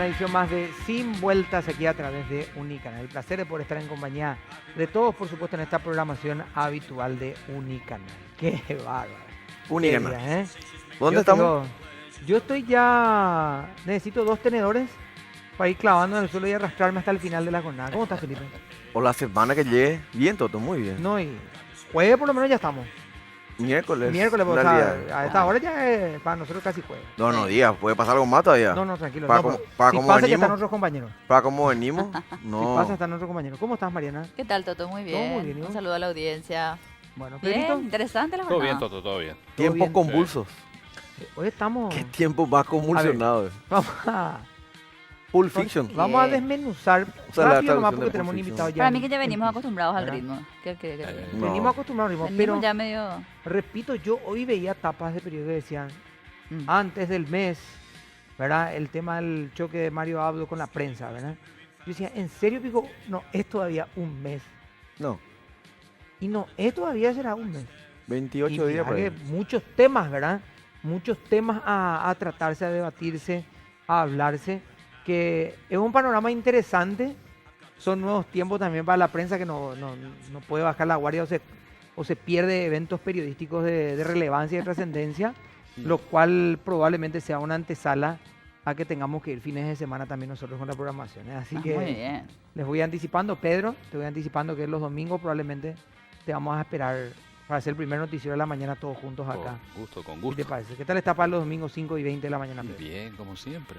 una edición más de Sin Vueltas aquí a través de Unicanal. El placer de poder estar en compañía de todos, por supuesto, en esta programación habitual de Unicanal. ¡Qué bárbaro! Unicanal. Qué día, ¿eh? ¿Dónde estamos? Yo estoy ya... Necesito 2 tenedores para ir clavando en el suelo y arrastrarme hasta el final de la jornada. ¿Cómo estás, Felipe? O la semana que llegue. Bien, Toto, muy bien. No, y jueves por lo menos ya estamos. Miércoles. Miércoles, pues, o una sea, día. a esta hora ya es para nosotros casi jueves. No, días. ¿Puede pasar algo más todavía? No, tranquilo. Para No, cómo- pero para si cómo pasa, ya venimos. están otros compañeros. ¿Para cómo venimos? Si No. pasa, están otros compañeros. ¿Cómo estás, Mariana? ¿Qué tal, Toto? Muy Todo muy bien. bien, ¿y vos? Un saludo a la audiencia. Bueno, Bien, Pedrito, interesante la Todo jornada. bien, Toto, todo bien. Tiempos bien. convulsos. hoy estamos... ¿Qué tiempo más convulsionado? Vamos a, Pulp Fiction. vamos a desmenuzar sea, la rápido nomás traducción porque de tenemos un Pulp invitado Fiction. ya. Para mí que ya venimos en- acostumbrados al ¿verdad? ritmo. No. Venimos acostumbrados al ritmo, Venimos pero ya medio... repito, yo hoy veía tapas de periódico que decían, Mm. antes del mes, ¿verdad? El tema del choque de Mario Abdo con la prensa, ¿verdad? Yo decía, ¿en serio, Pico? No, es todavía un mes. No. Y no, es todavía será un mes. 28 Y días por mira ahí. que muchos temas, ¿verdad? Muchos temas a tratarse, a debatirse, a hablarse, que es un panorama interesante. Son nuevos tiempos también para la prensa que no puede bajar la guardia o se pierde eventos periodísticos de relevancia y de trascendencia, lo cual probablemente sea una antesala a que tengamos que ir fines de semana también nosotros con la programación. Así que Muy bien. les voy anticipando, Pedro, te voy anticipando que los domingos probablemente te vamos a esperar para hacer el primer noticiero de la mañana todos juntos acá. Con gusto, con ¿Qué gusto. te parece? ¿Qué tal está para los domingos 5 y 20 de la mañana, Pedro? Bien, como siempre.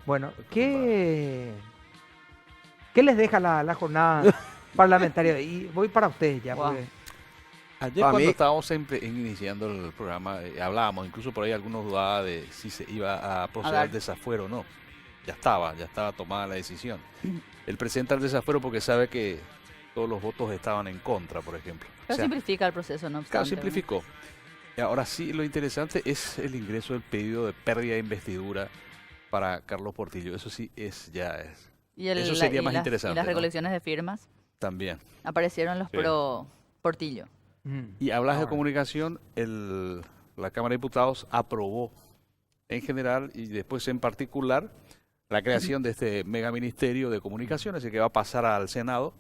Bueno, ¿qué les deja la jornada parlamentaria? Y voy para ustedes ya, Guau. porque Ayer Para cuando mí- estábamos iniciando el programa, hablábamos, incluso por ahí algunos dudaban de si se iba a proceder dar. al desafuero o no. Ya estaba tomada la decisión. Él presenta el desafuero porque sabe que todos los votos estaban en contra, por ejemplo. O Pero sea, simplifica el proceso, ¿no? claro, obstante, ¿no? simplificó. Y ahora sí, lo interesante es el ingreso del pedido de pérdida de investidura para Carlos Portillo. Eso sí ya es. Y Eso sería más y interesante, las ¿no? recolecciones de firmas. También. Aparecieron los Sí. pro Portillo. Y hablas de Ahora. comunicación, la Cámara de Diputados aprobó en general y después en particular la creación de este megaministerio de comunicaciones que va a pasar al Senado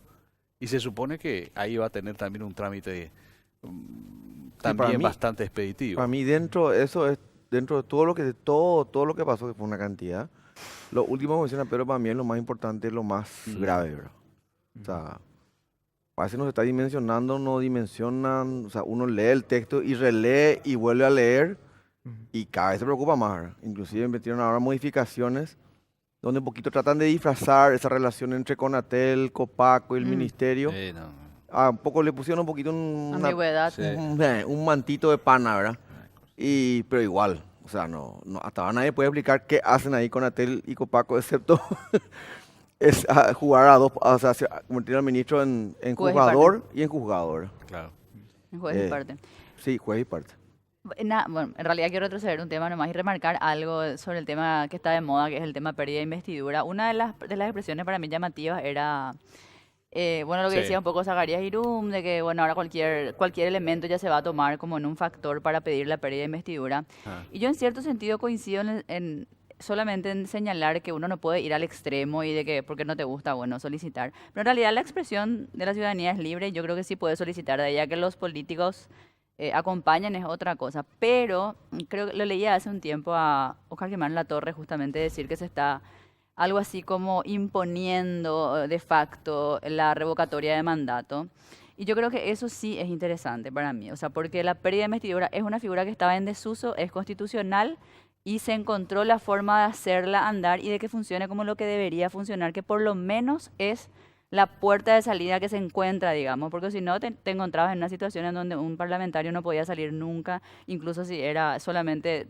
y se supone que ahí va a tener también un trámite para también mí- bastante expeditivo. Para mí dentro eso es dentro de todo lo que pasó, que fue una cantidad. Lo último que menciona Pedro para mí es lo más importante, lo más grave, ¿verdad? O sea, a veces nos está dimensionando, no dimensionan, o sea, uno lee el texto y relee y vuelve a leer y cada vez se preocupa más, ¿verdad? Inclusive metieron ahora modificaciones donde un poquito tratan de disfrazar esa relación entre Conatel, Copaco y el ministerio. No. Un poco le pusieron un poquito una Ambigüedad. Sí. un mantito de pana, ¿verdad? Pero igual, o sea, no, hasta ahora nadie puede explicar qué hacen ahí con Atel y Copaco, excepto jugar a dos, o sea, convertir al ministro en Juez y jugador y en juzgador. Claro. En juez y Eh, parte. Sí, juez y parte. Bueno, en realidad quiero retroceder un tema nomás y remarcar algo sobre el tema que está de moda, que es el tema pérdida de investidura. Una de las expresiones para mí llamativas era, bueno, lo que Sí. decía un poco Zacarías Irum, de que, bueno, ahora cualquier elemento ya se va a tomar como en un factor para pedir la pérdida de investidura. Ah. Y yo en cierto sentido coincido solamente en señalar que uno no puede ir al extremo y de que porque no te gusta, bueno, solicitar. Pero en realidad la expresión de la ciudadanía es libre y yo creo que sí puede solicitar, de ahí a que los políticos acompañan es otra cosa. Pero creo que lo leía hace un tiempo a Oscar Guimán Latorre justamente decir que se está algo así como imponiendo de facto la revocatoria de mandato. Y yo creo que eso sí es interesante para mí, o sea, porque la pérdida de investidura es una figura que estaba en desuso, es constitucional y se encontró la forma de hacerla andar y de que funcione como lo que debería funcionar, que por lo menos es la puerta de salida que se encuentra, digamos, porque si no te encontrabas en una situación en donde un parlamentario no podía salir nunca, incluso si era solamente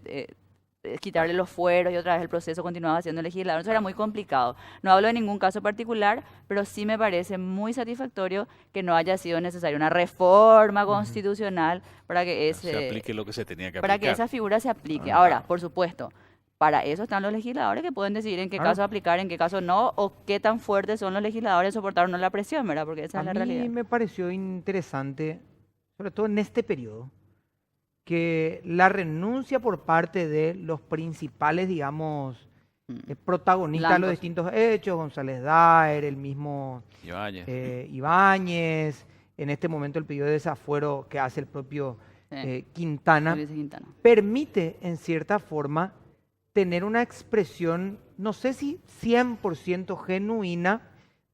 quitarle los fueros y otra vez el proceso continuaba siendo legislador. Eso era muy complicado. No hablo de ningún caso particular, pero sí me parece muy satisfactorio que no haya sido necesaria una reforma constitucional para que Se aplique lo que se tenía que para aplicar. que esa figura se aplique. Ah. Ahora, por supuesto, para eso están los legisladores que pueden decidir en qué Claro. caso aplicar, en qué caso no, o qué tan fuertes son los legisladores soportar o no la presión, ¿verdad? Porque esa a es la mí realidad. me pareció interesante, sobre todo en este periodo, que la renuncia por parte de los principales, digamos, protagonista de los Blancos. distintos hechos, González Daer, el mismo Ibáñez. Ibáñez, en este momento el pedido de desafuero que hace el propio Quintana, Luis Quintana. permite en cierta forma tener una expresión, no sé si 100% genuina,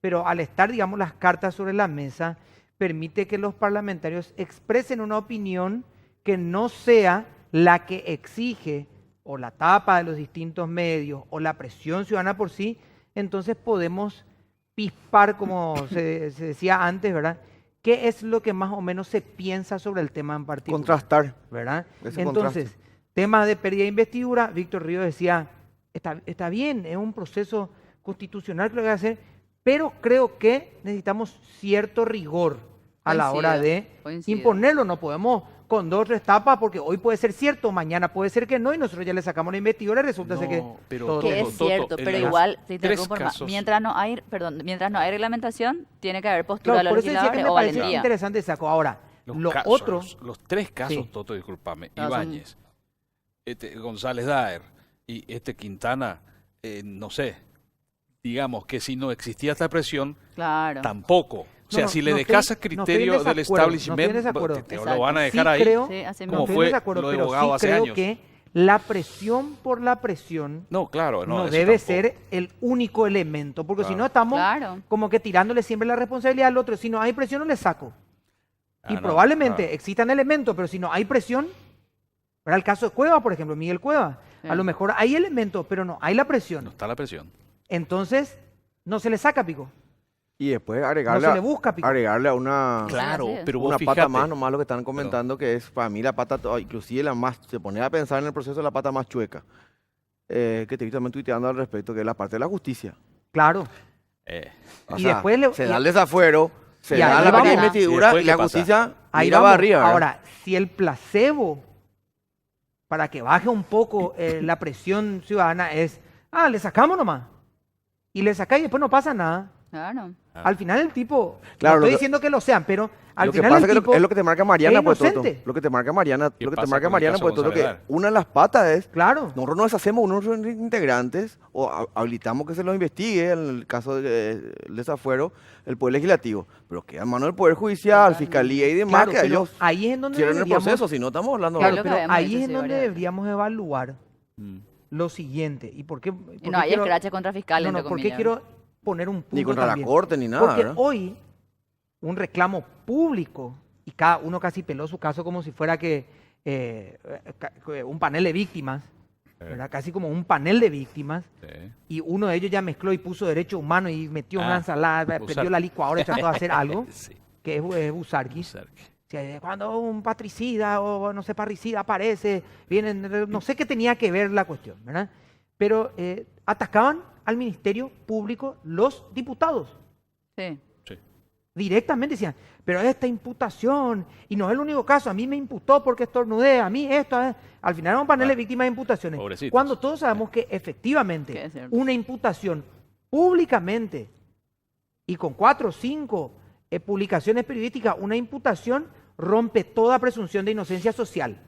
pero al estar, digamos, las cartas sobre la mesa, permite que los parlamentarios expresen una opinión que no sea la que exige o la tapa de los distintos medios o la presión ciudadana por sí. Entonces podemos pispar, como se decía antes, ¿verdad? ¿Qué es lo que más o menos se piensa sobre el tema en particular? Contrastar. ¿Verdad? Ese Entonces, contraste. tema de pérdida de investidura, Víctor Ríos decía, está bien, es un proceso constitucional que lo que hay que hacer, pero creo que necesitamos cierto rigor a la hora de Coincido. imponerlo. No podemos con 2 o 3 tapas, porque hoy puede ser cierto, mañana puede ser que no, y nosotros ya le sacamos la investidura y resulta ser que No, pero todo Que bien. es Toto, cierto, en pero los igual, te tres interrumpo, Norma, casos- mientras no hay, perdón, mientras no hay reglamentación, tiene que haber postura Claro, de por los eso decía que legisladores me o parece valentía. interesante saco. Ahora, lo casos, otro, los 3 casos, Sí. Toto, discúlpame, No, son- Ibáñez, González Daer y Quintana, no sé, digamos que si no existía esta presión, Claro. tampoco. O sea, No, si le no dejas a estoy- no estoy en criterio del desacuerdo, no estoy en establishment, desacuerdo. te lo Exacto. van a sí dejar ahí. creo, Sí, así no mismo. Como estoy en fue desacuerdo, lo de pero abogado sí hace creo años. que la presión por la presión No, claro, no, no eso debe tampoco. ser el único elemento, porque si Claro. no estamos Claro. como que tirándole siempre la responsabilidad al otro. Si no hay presión, no le saco. Y Ah, no, probablemente claro. existan elementos, pero si no hay presión, para el caso de Cueva, por ejemplo, Miguel Cueva, Sí. a lo mejor hay elementos, pero no hay la presión. No está la presión. Entonces, no se le saca pico, Y después no agregarle, se le busca pico. agregarle a una, Claro, Claro, pero vos una fíjate, pata más, nomás lo que están comentando, que es para mí la pata, inclusive la más, se pone a pensar en el proceso de la pata más chueca, que te he visto también tuiteando al respecto, que es la parte de la justicia. Claro. O Y sea, después le- se da el desafuero, se y da ahí la vamos. pequeña investidura ¿Y después y la qué pasa? justicia Ahí mira vamos. para arriba. ¿verdad? Ahora, si el placebo, para que baje un poco la presión ciudadana, es, le sacamos nomás. Y le sacáis y después no pasa nada. Claro. Al final el tipo, Claro, no lo estoy que- diciendo que lo sean, pero al Lo que final pasa el es que tipo es lo que te marca Mariana, es pues Toto. inocente. Lo que te marca Mariana, ¿Qué lo que te pasa marca con el Mariana, caso pues Toto, que González Daer? una de las patas es, Claro. nosotros nos hacemos unos integrantes o habilitamos que se los investigue en el caso del desafuero el Poder Legislativo, pero queda en manos del Poder Judicial, Totalmente. Fiscalía y demás, Claro, que pero ellos ahí es en donde cierren el deberíamos, proceso, si no estamos hablando Claro, claro, lo que pero habíamos ahí dicho, es sí, en donde varias veces. deberíamos evaluar Mm. lo siguiente. ¿Y por qué? Y por no qué hay quiero- escrache contra fiscal, No, entre ¿por qué comillas. quiero poner un punto ni contra también? la Corte ni nada, Porque ¿verdad? hoy un reclamo público, y cada uno casi peló su caso como si fuera que un panel de víctimas, ¿verdad? Casi como un panel de víctimas, Sí. y uno de ellos ya mezcló y puso derecho humano y metió una Ah, ensalada, perdió Busarki. la licuadora y trató de hacer algo, Sí, que es Busarki. Busarki. Cuando un patricida o no sé, parricida aparece, vienen, no sé qué tenía que ver la cuestión, ¿verdad? Pero atacaban al Ministerio Público los diputados. Sí. Sí. Directamente decían, pero esta imputación, y no es el único caso, a mí me imputó porque estornudé, a mí esto, al final era un panel de víctimas de imputaciones. Pobrecitos. Cuando todos sabemos que efectivamente Que es cierto. una imputación públicamente y con 4 o 5 publicaciones periodísticas, una imputación rompe toda presunción de inocencia social.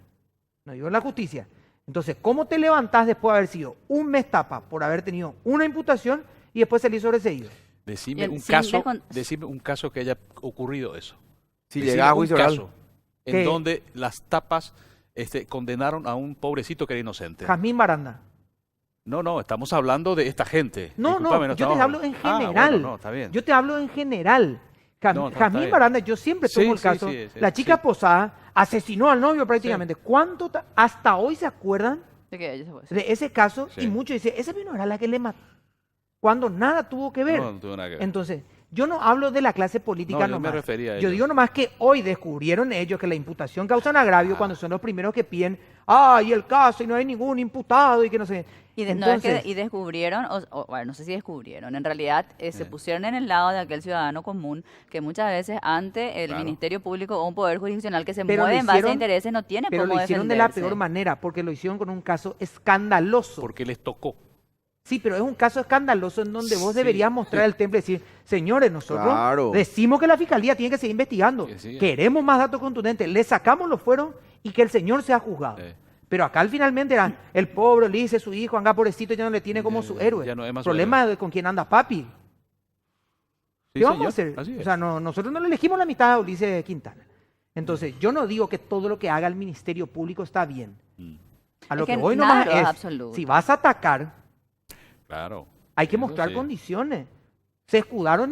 No digo en la justicia. Entonces, ¿cómo te levantás después de haber sido un mes tapa por haber tenido una imputación y después salir sobreseído? Decime Bien, un sin caso, descon- decime un caso que haya ocurrido eso. Si Decime llega a un juicio oral, caso en ¿Qué? donde las tapas condenaron a un pobrecito que era inocente. Jazmín Baranda. No, estamos hablando de esta gente. No, Discúlpame, yo te estamos- hablo en Ah, general. bueno, no, está bien. Yo te hablo en general. No, está Jazmín bien. Baranda, yo siempre tomo Sí, el sí, caso. sí, sí, la chica sí. posada asesinó al novio prácticamente. ¿Cuánto hasta hoy se acuerdan Sí que ella se puede decir. de ese caso? Sí. Y muchos dicen, esa no era la que le mató. Cuando nada tuvo que ver. No tuvo nada que ver. Entonces, yo no hablo de la clase política No, yo me nomás. refería a Yo ellos. digo nomás que hoy descubrieron ellos que la imputación causa un agravio Ah. cuando son los primeros que piden, y el caso y no hay ningún imputado y que no sé. Y, no es que, Entonces, y descubrieron, bueno, no sé si descubrieron, en realidad se pusieron en el lado de aquel ciudadano común que muchas veces ante el Claro. Ministerio Público o un poder jurisdiccional que se Pero mueve lo en base a hicieron- intereses no tiene pero cómo lo hicieron de la defenderse. peor manera, porque lo hicieron con un caso escandaloso. Porque les tocó. Sí, pero es un caso escandaloso en donde vos Sí. deberías mostrar el temple y decir, señores, nosotros Claro. decimos que la fiscalía tiene que seguir investigando, Que siga. queremos más datos contundentes, le sacamos los fueros y que el señor sea juzgado. Eh. Pero acá finalmente era el pobre, Ulises, su hijo, anga pobrecito, ya no le tiene como su héroe. Ya no es más su Problema de con quién anda papi. Sí, ¿Qué vamos señor, a hacer? así O es. sea, nosotros no le elegimos la mitad a Ulises Quintana. Entonces, yo no digo que todo lo que haga el Ministerio Público está bien. Mm, A lo Es que que voy nada nomás es es, absoluto. si vas a atacar, Claro. hay que Eso mostrar sí. condiciones. Se escudaron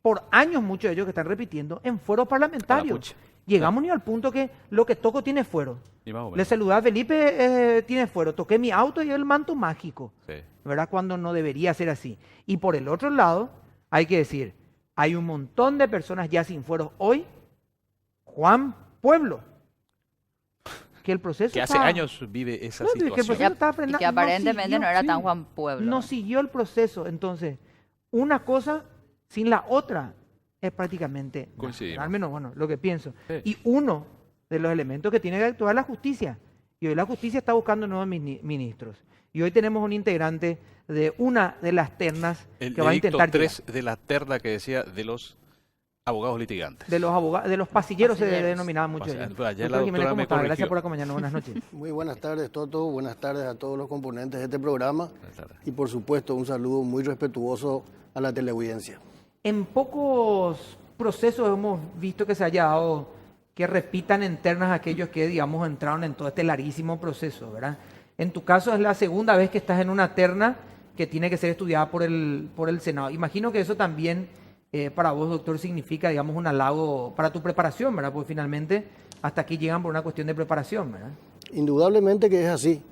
por años muchos de ellos que están repitiendo en fueros parlamentarios. pucha. Llegamos ni al punto que lo que toco tiene fuero. Y más o Le menos. saludé a Felipe, tiene fuero. Toqué mi auto y el manto mágico. Sí. ¿Verdad? Cuando no debería ser así. Y por el otro lado, hay que decir, hay un montón de personas ya sin fueros hoy. Juan Pueblo. Que el proceso Que hace está- años vive esa No, que el situación. proceso está Y frenado. que aparentemente no era sí, tan Juan Pueblo. no siguió el proceso. Entonces, una cosa sin la otra es prácticamente nada. Coincidimos. Al menos, bueno, lo que pienso. Sí. Y uno de los elementos que tiene que actuar la justicia. Y hoy la justicia está buscando nuevos ministros. Y hoy tenemos un integrante de una de las ternas El que va a edicto intentar 3 de la terna que decía de los abogados litigantes. de los abogados, de los pasilleros se Pasilleros. denominaban muchos de ellos. Pues allá la Doctor Jiménez, doctora ¿cómo me está? Gracias corrigió. por acompañarnos. Buenas noches. Muy buenas tardes, Toto. Buenas tardes a todos los componentes de este programa. Buenas tardes. Y por supuesto, un saludo muy respetuoso a la teleaudiencia. En pocos procesos hemos visto que se haya dado que repitan en ternas aquellos que, digamos, entraron en todo este larguísimo proceso, ¿verdad? En tu caso es la segunda vez que estás en una terna que tiene que ser estudiada por el Senado. Imagino que eso también para vos, doctor, significa, digamos, un halago para tu preparación, ¿verdad? Porque finalmente hasta aquí llegan por una cuestión de preparación, ¿verdad? Indudablemente que es así.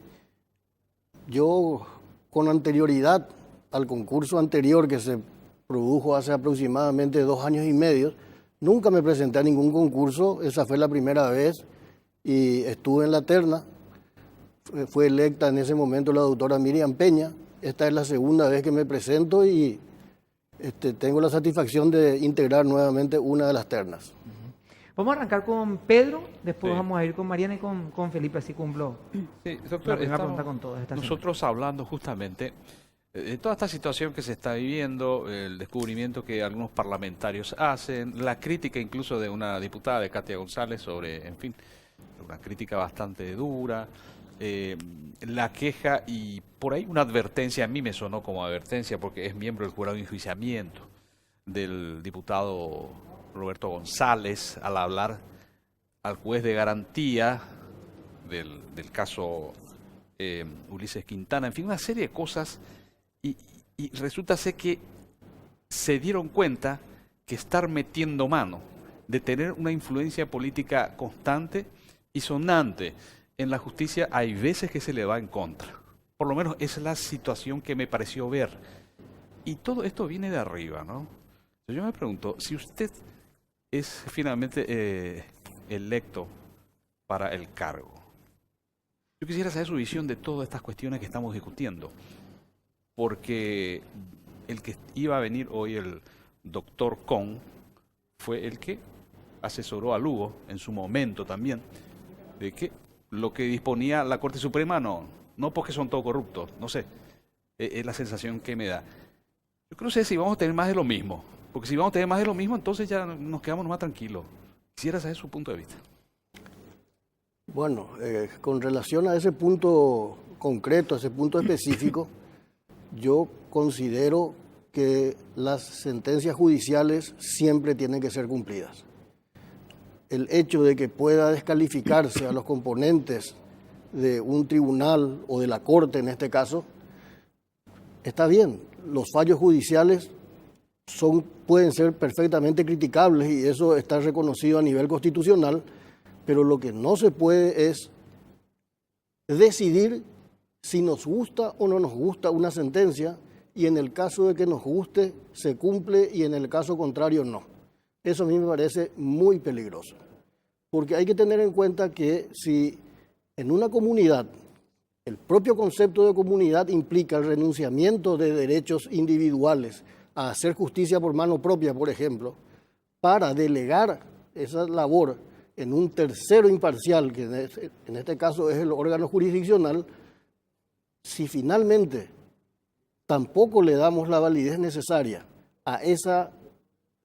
Yo, con anterioridad al concurso anterior que se produjo hace aproximadamente 2 años y medio, nunca me presenté a ningún concurso. Esa fue la primera vez y estuve en la terna. Fue electa en ese momento la doctora Miriam Peña. Esta es la segunda vez que me presento y tengo la satisfacción de integrar nuevamente una de las ternas. Vamos a arrancar con Pedro, después Sí. vamos a ir con Mariana y con Felipe, así cumplo. Sí, La doctor, primera estamos pregunta con todos esta nosotros hablando justamente de toda esta situación que se está viviendo, el descubrimiento que algunos parlamentarios hacen, la crítica incluso de una diputada, de Katia González, sobre, en fin, una crítica bastante dura, la queja y por ahí una advertencia, a mí me sonó como advertencia porque es miembro del jurado de enjuiciamiento del diputado Roberto González al hablar al juez de garantía del caso Ulises Quintana, en fin, una serie de cosas y resulta ser que se dieron cuenta que estar metiendo mano, de tener una influencia política constante y sonante en la justicia, hay veces que se le va en contra. Por lo menos esa es la situación que me pareció ver. Y todo esto viene de arriba, ¿no? Yo me pregunto, si usted es finalmente electo para el cargo, yo quisiera saber su visión de todas estas cuestiones que estamos discutiendo, porque el que iba a venir hoy, el doctor Con, fue el que asesoró a Lugo en su momento también, de que lo que disponía la Corte Suprema no porque son todos corruptos, no sé, es la sensación que me da. Yo creo que no sé si vamos a tener más de lo mismo, porque si vamos a tener más de lo mismo, entonces ya nos quedamos más tranquilos. Quisiera saber su punto de vista. Bueno, con relación a ese punto concreto, a ese punto específico, yo considero que las sentencias judiciales siempre tienen que ser cumplidas. El hecho de que pueda descalificarse a los componentes de un tribunal o de la corte en este caso, está bien. Los fallos judiciales pueden ser perfectamente criticables y eso está reconocido a nivel constitucional, pero lo que no se puede es decidir si nos gusta o no nos gusta una sentencia y en el caso de que nos guste se cumple y en el caso contrario no. Eso a mí me parece muy peligroso, porque hay que tener en cuenta que si en una comunidad el propio concepto de comunidad implica el renunciamiento de derechos individuales a hacer justicia por mano propia, por ejemplo, para delegar esa labor en un tercero imparcial, que en este caso es el órgano jurisdiccional, si finalmente tampoco le damos la validez necesaria a esa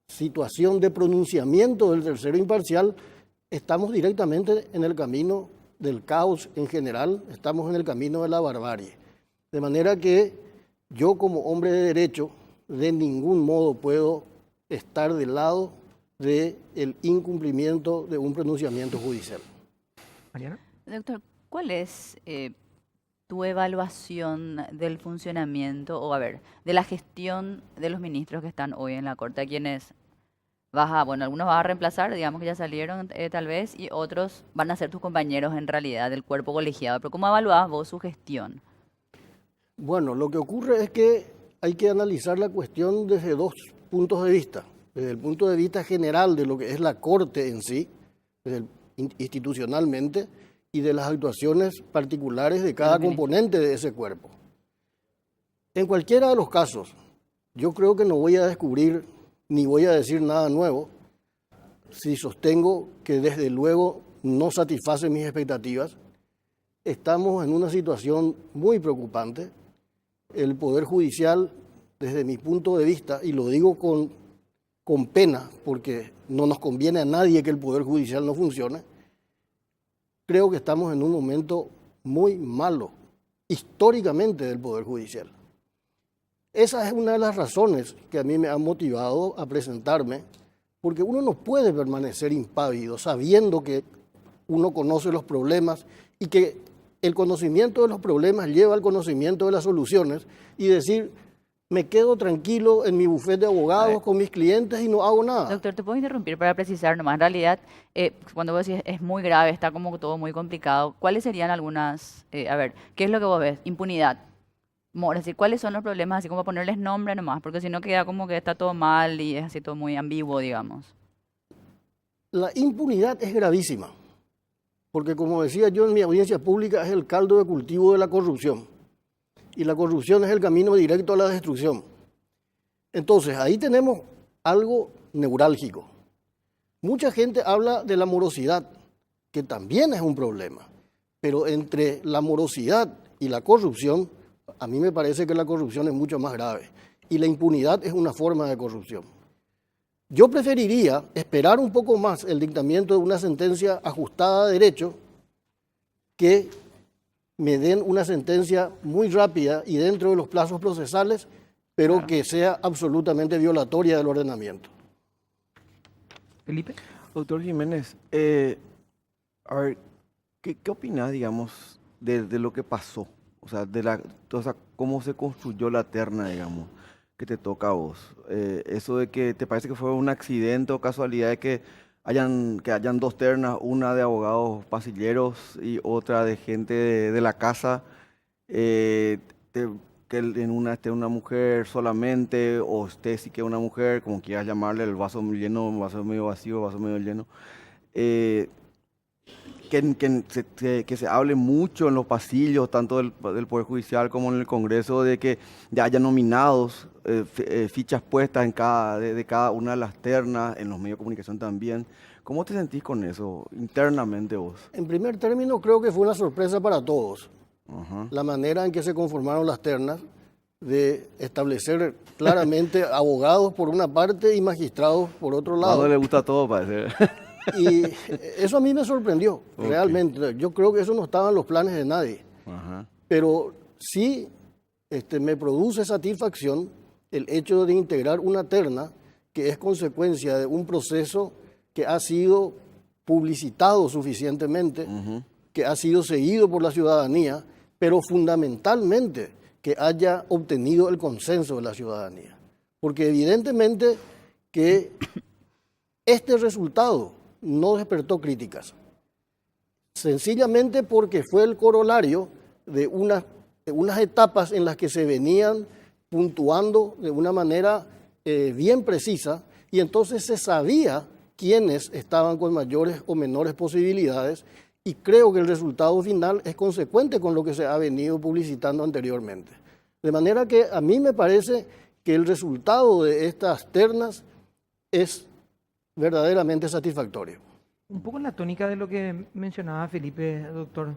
situación de pronunciamiento del tercero imparcial, estamos directamente en el camino del caos en general, estamos en el camino de la barbarie. De manera que yo como hombre de derecho de ningún modo puedo estar del lado del incumplimiento de un pronunciamiento judicial. Mariana. Doctor, ¿cuál es tu evaluación del funcionamiento, o a ver, de la gestión de los ministros que están hoy en la Corte, a quienes bueno, algunos vas a reemplazar, digamos que ya salieron tal vez, y otros van a ser tus compañeros en realidad del cuerpo colegiado? Pero ¿cómo evaluás vos su gestión? Bueno, lo que ocurre es que hay que analizar la cuestión desde dos puntos de vista. Desde el punto de vista general de lo que es la Corte en sí, institucionalmente, y de las actuaciones particulares de cada componente de ese cuerpo. En cualquiera de los casos, yo creo que no voy a descubrir ni voy a decir nada nuevo si sostengo que desde luego no satisface mis expectativas. Estamos en una situación muy preocupante. El Poder Judicial, desde mi punto de vista, y lo digo con pena, porque no nos conviene a nadie que el Poder Judicial no funcione, creo que estamos en un momento muy malo, históricamente, del Poder Judicial. Esa es una de las razones que a mí me ha motivado a presentarme, porque uno no puede permanecer impávido sabiendo que uno conoce los problemas y que el conocimiento de los problemas lleva al conocimiento de las soluciones, y decir, me quedo tranquilo en mi bufete de abogados con mis clientes y no hago nada. Doctor, ¿te puedo interrumpir para precisar nomás? En realidad, cuando vos decís es muy grave, está como todo muy complicado, ¿cuáles serían algunas, a ver, qué es lo que vos ves? Impunidad. Es decir, ¿cuáles son los problemas? Así como ponerles nombre nomás, porque si no queda como que está todo mal y es así todo muy ambiguo, digamos. La impunidad es gravísima, porque como decía yo en mi audiencia pública, es el caldo de cultivo de la corrupción. Y la corrupción es el camino directo a la destrucción. Entonces, ahí tenemos algo neurálgico. Mucha gente habla de la morosidad, que también es un problema, pero entre la morosidad y la corrupción, a mí me parece que la corrupción es mucho más grave, y la impunidad es una forma de corrupción. Yo preferiría esperar un poco más el dictamiento de una sentencia ajustada a derecho, que me den una sentencia muy rápida y dentro de los plazos procesales, pero que sea absolutamente violatoria del ordenamiento. Felipe. Doctor Jiménez, a ver, ¿qué opinás, digamos, de lo que pasó? O sea, cómo se construyó la terna, digamos, que te toca a vos. Eso de que te parece que fue un accidente o casualidad de que hayan dos ternas, una de abogados pasilleros y otra de gente de la casa, que en una esté una mujer solamente, o esté sí que una mujer, como quieras llamarle, el vaso lleno, el vaso medio vacío, el vaso medio lleno. Que se hable mucho en los pasillos, tanto del Poder Judicial como en el Congreso, de que ya haya nominados, fichas puestas de cada una de las ternas, en los medios de comunicación también. ¿Cómo te sentís con eso internamente vos? En primer término, creo que fue una sorpresa para todos. Ajá. La manera en que se conformaron las ternas, de establecer claramente abogados por una parte y magistrados por otro lado. No le gusta todo, parece. Y eso a mí me sorprendió, Okay. realmente. Yo creo que eso no estaba en los planes de nadie. Ajá. Pero sí me produce satisfacción el hecho de integrar una terna que es consecuencia de un proceso que ha sido publicitado suficientemente, que ha sido seguido por la ciudadanía, pero fundamentalmente que haya obtenido el consenso de la ciudadanía. Porque evidentemente que este resultado no despertó críticas, sencillamente porque fue el corolario de unas etapas en las que se venían puntuando de una manera bien precisa, y entonces se sabía quiénes estaban con mayores o menores posibilidades, y creo que el resultado final es consecuente con lo que se ha venido publicitando anteriormente. De manera que a mí me parece que el resultado de estas ternas es verdaderamente satisfactorio. Un poco en la tónica de lo que mencionaba Felipe, doctor,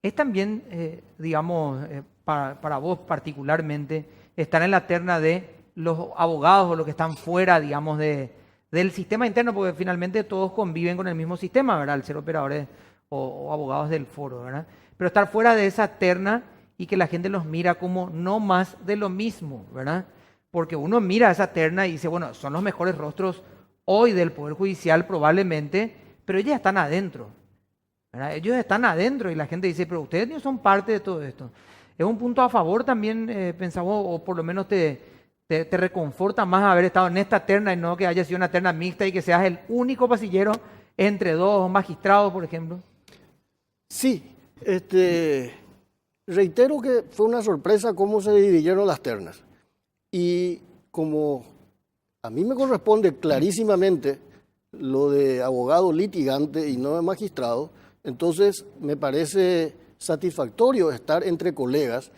es también, digamos, para vos particularmente, estar en la terna de los abogados o los que están fuera, digamos, del sistema interno, porque finalmente todos conviven con el mismo sistema, ¿verdad? Al ser operadores o abogados del foro, ¿verdad? Pero estar fuera de esa terna y que la gente los mira como no más de lo mismo, ¿verdad? Porque uno mira esa terna y dice, bueno, son los mejores rostros hoy del Poder Judicial probablemente, pero ellos están adentro, ¿verdad? Ellos están adentro y la gente dice, pero ustedes no son parte de todo esto. Es un punto a favor también, pensamos, o por lo menos te reconforta más haber estado en esta terna y no que haya sido una terna mixta y que seas el único pasillero entre dos magistrados, por ejemplo. Sí, reitero que fue una sorpresa cómo se dividieron las ternas. Y como a mí me corresponde clarísimamente lo de abogado litigante y no de magistrado, entonces me parece satisfactorio estar entre colegas,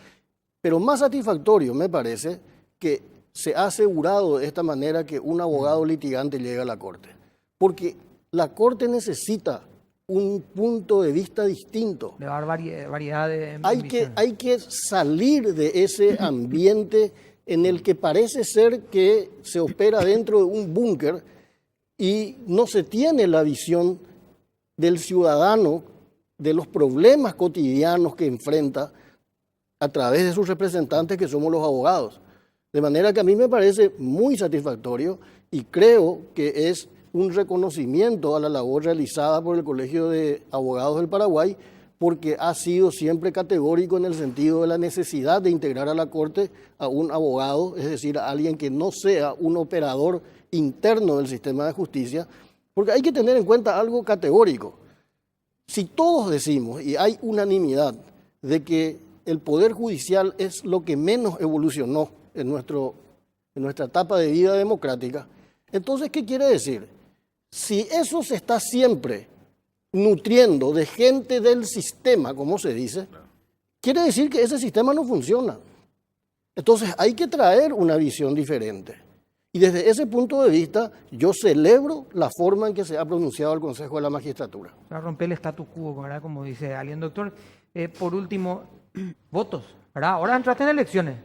pero más satisfactorio me parece que se ha asegurado de esta manera que un abogado litigante llegue a la Corte. Porque la Corte necesita un punto de vista distinto. Le va a dar variedad de Hay que salir de ese ambiente en el que parece ser que se opera dentro de un búnker y no se tiene la visión del ciudadano, de los problemas cotidianos que enfrenta a través de sus representantes que somos los abogados. De manera que a mí me parece muy satisfactorio y creo que es un reconocimiento a la labor realizada por el Colegio de Abogados del Paraguay, porque ha sido siempre categórico en el sentido de la necesidad de integrar a la Corte a un abogado, es decir, a alguien que no sea un operador interno del sistema de justicia, porque hay que tener en cuenta algo categórico. Si todos decimos, y hay unanimidad, de que el Poder Judicial es lo que menos evolucionó en nuestra etapa de vida democrática, entonces, ¿qué quiere decir? Si eso se está siempre nutriendo de gente del sistema, como se dice, quiere decir que ese sistema no funciona. Entonces hay que traer una visión diferente. Y desde ese punto de vista, yo celebro la forma en que se ha pronunciado el Consejo de la Magistratura. Va a romper el status quo, ¿verdad? Como dice alguien, doctor. Por último, votos, ¿verdad? Ahora entraste en elecciones.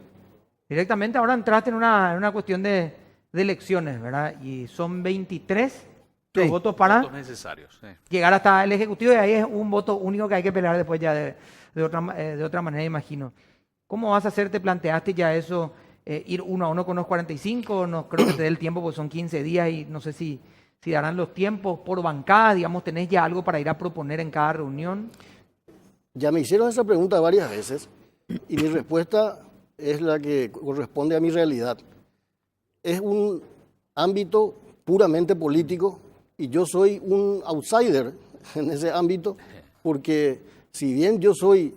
Directamente ahora entraste en una cuestión de elecciones, ¿verdad? Y son 23 los votos para votos necesarios, llegar hasta el Ejecutivo y ahí es un voto único que hay que pelear después ya de otra manera, imagino. ¿Cómo vas a hacer? ¿Te planteaste ya eso, ir uno a uno con los 45? No creo que te dé el tiempo, porque son 15 días y no sé si darán los tiempos por bancada, digamos, ¿tenés ya algo para ir a proponer en cada reunión? Ya me hicieron esa pregunta varias veces y mi respuesta es la que corresponde a mi realidad. Es un ámbito puramente político y yo soy un outsider en ese ámbito porque si bien yo soy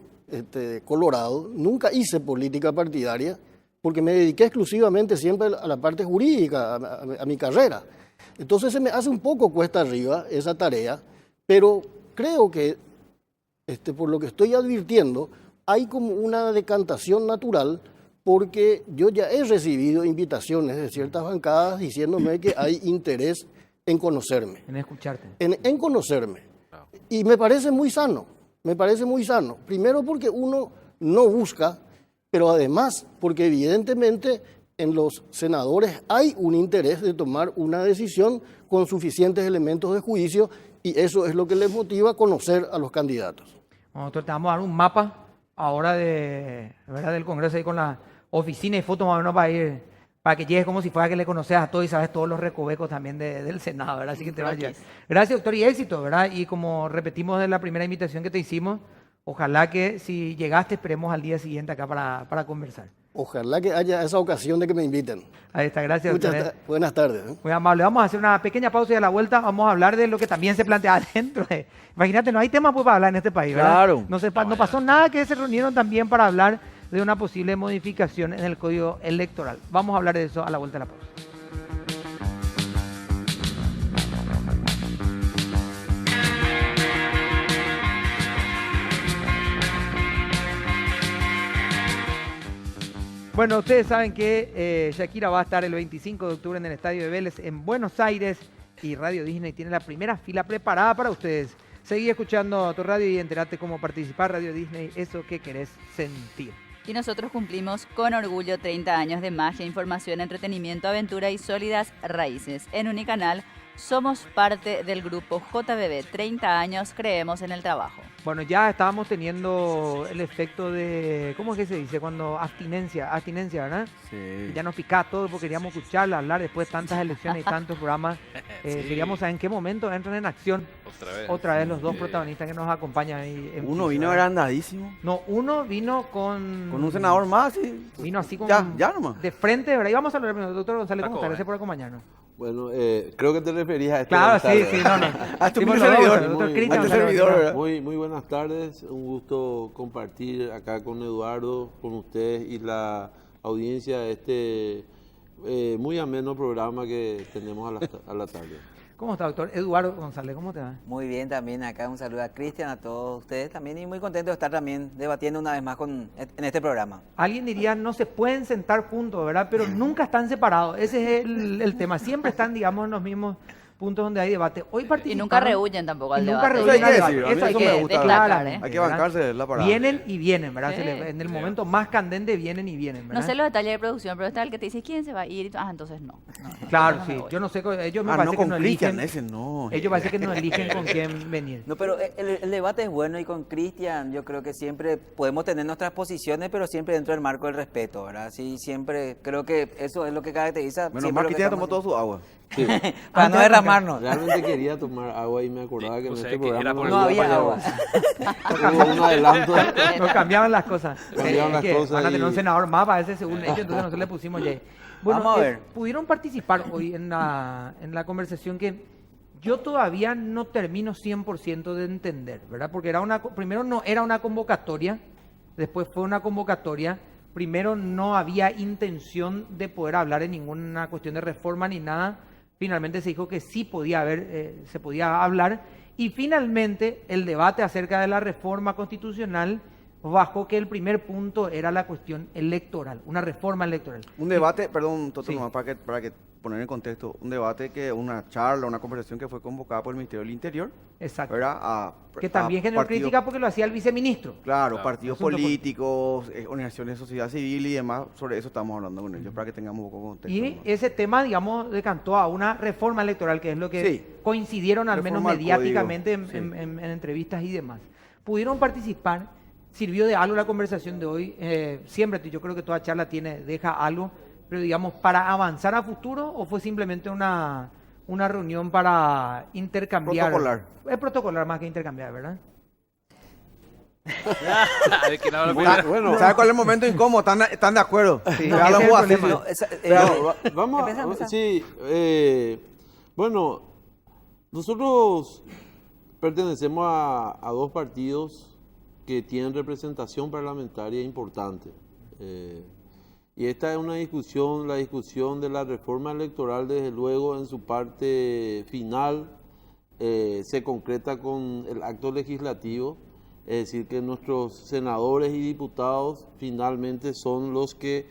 colorado, nunca hice política partidaria porque me dediqué exclusivamente siempre a la parte jurídica, a mi carrera. Entonces se me hace un poco cuesta arriba esa tarea, pero creo que por lo que estoy advirtiendo, hay como una decantación natural porque yo ya he recibido invitaciones de ciertas bancadas diciéndome que hay interés en conocerme. En escucharte. En conocerme. Y me parece muy sano, Primero porque uno no busca, pero además porque evidentemente en los senadores hay un interés de tomar una decisión con suficientes elementos de juicio y eso es lo que les motiva a conocer a los candidatos. Nosotros te vamos a dar un mapa ahora ¿verdad? Del Congreso ahí con la oficina y fotos más o menos para que llegues como si fuera que le conoces a todos y sabes todos los recovecos también del Senado, ¿verdad? Así que te vayas. Gracias, doctor, y éxito, ¿verdad? Y como repetimos de la primera invitación que te hicimos, ojalá que si llegaste esperemos al día siguiente acá para conversar. Ojalá que haya esa ocasión de que me inviten. Ahí está, gracias, doctor. Buenas tardes. Muy amable. Vamos a hacer una pequeña pausa y a la vuelta vamos a hablar de lo que también se plantea adentro. Imagínate, no hay tema pues, para hablar en este país, ¿verdad? Claro. No pasó nada que se reunieron también para hablar de una posible modificación en el Código Electoral. Vamos a hablar de eso a la vuelta de la pausa. Bueno, ustedes saben que Shakira va a estar el 25 de octubre en el Estadio de Vélez en Buenos Aires y Radio Disney tiene la primera fila preparada para ustedes. Seguí escuchando tu radio y enterate cómo participar. Radio Disney, eso que querés sentir. Y nosotros cumplimos con orgullo 30 años de magia, información, entretenimiento, aventura y sólidas raíces. En Unicanal Somos parte del grupo JBB, 30 años, creemos en el trabajo. Bueno, ya estábamos teniendo el efecto de, ¿cómo es que se dice? Cuando abstinencia, ¿verdad? Sí. Ya nos picaba todo porque queríamos escucharla, hablar después de tantas elecciones y tantos programas. Sí. Queríamos saber en qué momento entran en acción otra vez los dos protagonistas que nos acompañan ahí. Uno vino ¿verdad? agrandadísimo. No, uno vino con Con un senador más, sí. Vino así con... Ya nomás. De frente, ¿verdad? Y vamos a hablar primero, doctor González, ¿cómo Está está? Gracias joven. por acompañarnos. Bueno, creo que te referías a este Claro, sí, González. sí, no, no. A tu Sí, por servidor. los dos, doctor Muy- Cristian a tu González, servidor, ¿verdad? ¿verdad? Muy buenas tardes, un gusto compartir acá con Eduardo, con ustedes y la audiencia de este muy ameno programa que tenemos a la tarde. ¿Cómo está, doctor? Eduardo González, ¿cómo te va? Muy bien, también acá un saludo a Cristian, a todos ustedes también y muy contento de estar también debatiendo una vez más en este programa. Alguien diría, no se pueden sentar juntos, ¿verdad? Pero nunca están separados. Ese es el tema. Siempre están, digamos, en los mismos puntos donde hay debate. Hoy Y participaron... nunca rehuyen tampoco al y nunca debate. rehuyen Eso hay al que debate. decir, a mí Eso hay eso que me gusta. destacar, claramente, Hay que ¿verdad? bancarse la parada. Vienen y vienen, ¿verdad? Sí. En el momento más candente vienen y vienen, ¿verdad? No sé los detalles de producción, pero está el que te dice quién se va a ir. Entonces no. Claro, no sí. me voy. Yo no sé, ellos me Ah, parece no que con no Cristian, eligen... ese no. Ellos parece que no eligen con quién venir. No, pero el debate es bueno y con Cristian yo creo que siempre podemos tener nuestras posiciones, pero siempre dentro del marco del respeto, ¿verdad? Sí, siempre creo que eso es lo que caracteriza. Menos siempre mal lo que que ya estamos tomó todo su agua. Sí, haciendo. Para no derramarnos. realmente quería tomar agua y me acordaba que en O sea, este que era programa por No había agua. Hubo un adelanto. No cambiaban las cosas. Cambiaban las Que cosas Van a tener y- un senador más para ese según ellos, entonces nosotros le pusimos ya. Bueno, Vamos a ver. pudieron participar hoy en la conversación que yo todavía no termino 100% de entender, ¿verdad? Porque primero no era una convocatoria, después fue una convocatoria, primero no había intención de poder hablar en ninguna cuestión de reforma ni nada, finalmente se dijo que sí podía haber, se podía hablar, y finalmente el debate acerca de la reforma constitucional bajó que el primer punto era la cuestión electoral, una reforma electoral. Un debate, perdón, Toto, Sí. nomás para que poner en contexto, un debate una charla, una conversación que fue convocada por el Ministerio del Interior, Exacto. ¿verdad? Que también generó partidos- crítica porque lo hacía el viceministro. Claro, partidos Asunto políticos, organizaciones de sociedad civil y demás, sobre eso estamos hablando con ellos, para que tengamos un poco de contexto. Y nomás. ese tema, digamos, decantó a una reforma electoral, que es lo que Sí. coincidieron al menos Reforma al mediáticamente código, sí. en entrevistas y demás. Pudieron participar, sirvió de algo la conversación de hoy. Siempre, yo creo que toda charla deja algo, pero digamos, para avanzar a futuro, o fue simplemente una reunión para intercambiar. Protocolar. Es protocolar más que intercambiar, ¿verdad? A ver, ¿quién habla Ah, primero? Bueno, ¿Sabes cuál es el momento incómodo? ¿Están de acuerdo? Sí, Ya ese lo es el puedo hacer. problema. No, esa- vamos Empezá. sí, bueno, nosotros pertenecemos a dos partidos que tienen representación parlamentaria importante. Y esta es una discusión, la discusión de la reforma electoral, desde luego, en su parte final, se concreta con el acto legislativo, es decir, que nuestros senadores y diputados finalmente son los que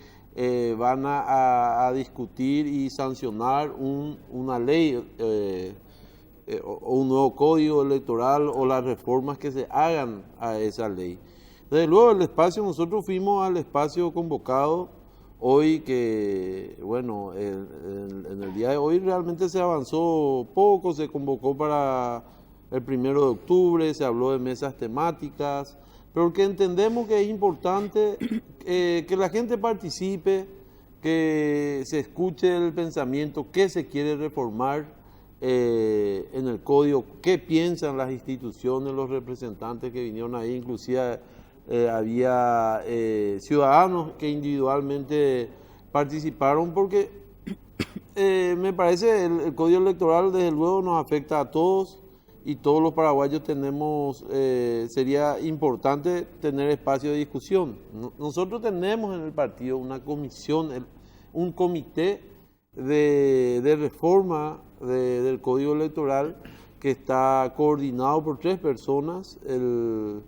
van a discutir y sancionar una ley o un nuevo código electoral o las reformas que se hagan a esa ley. Desde luego, nosotros fuimos al espacio convocado hoy que, bueno, en el día de hoy realmente se avanzó poco, se convocó para el 1 de octubre, se habló de mesas temáticas, pero que entendemos que es importante que la gente participe, que se escuche el pensamiento, qué se quiere reformar en el código, qué piensan las instituciones, los representantes que vinieron ahí, inclusive había ciudadanos que individualmente participaron, porque me parece el código electoral desde luego nos afecta a todos y todos los paraguayos tenemos, sería importante tener espacio de discusión. Nosotros tenemos en el partido una comisión, un comité de reforma del código electoral que está coordinado por 3 personas, el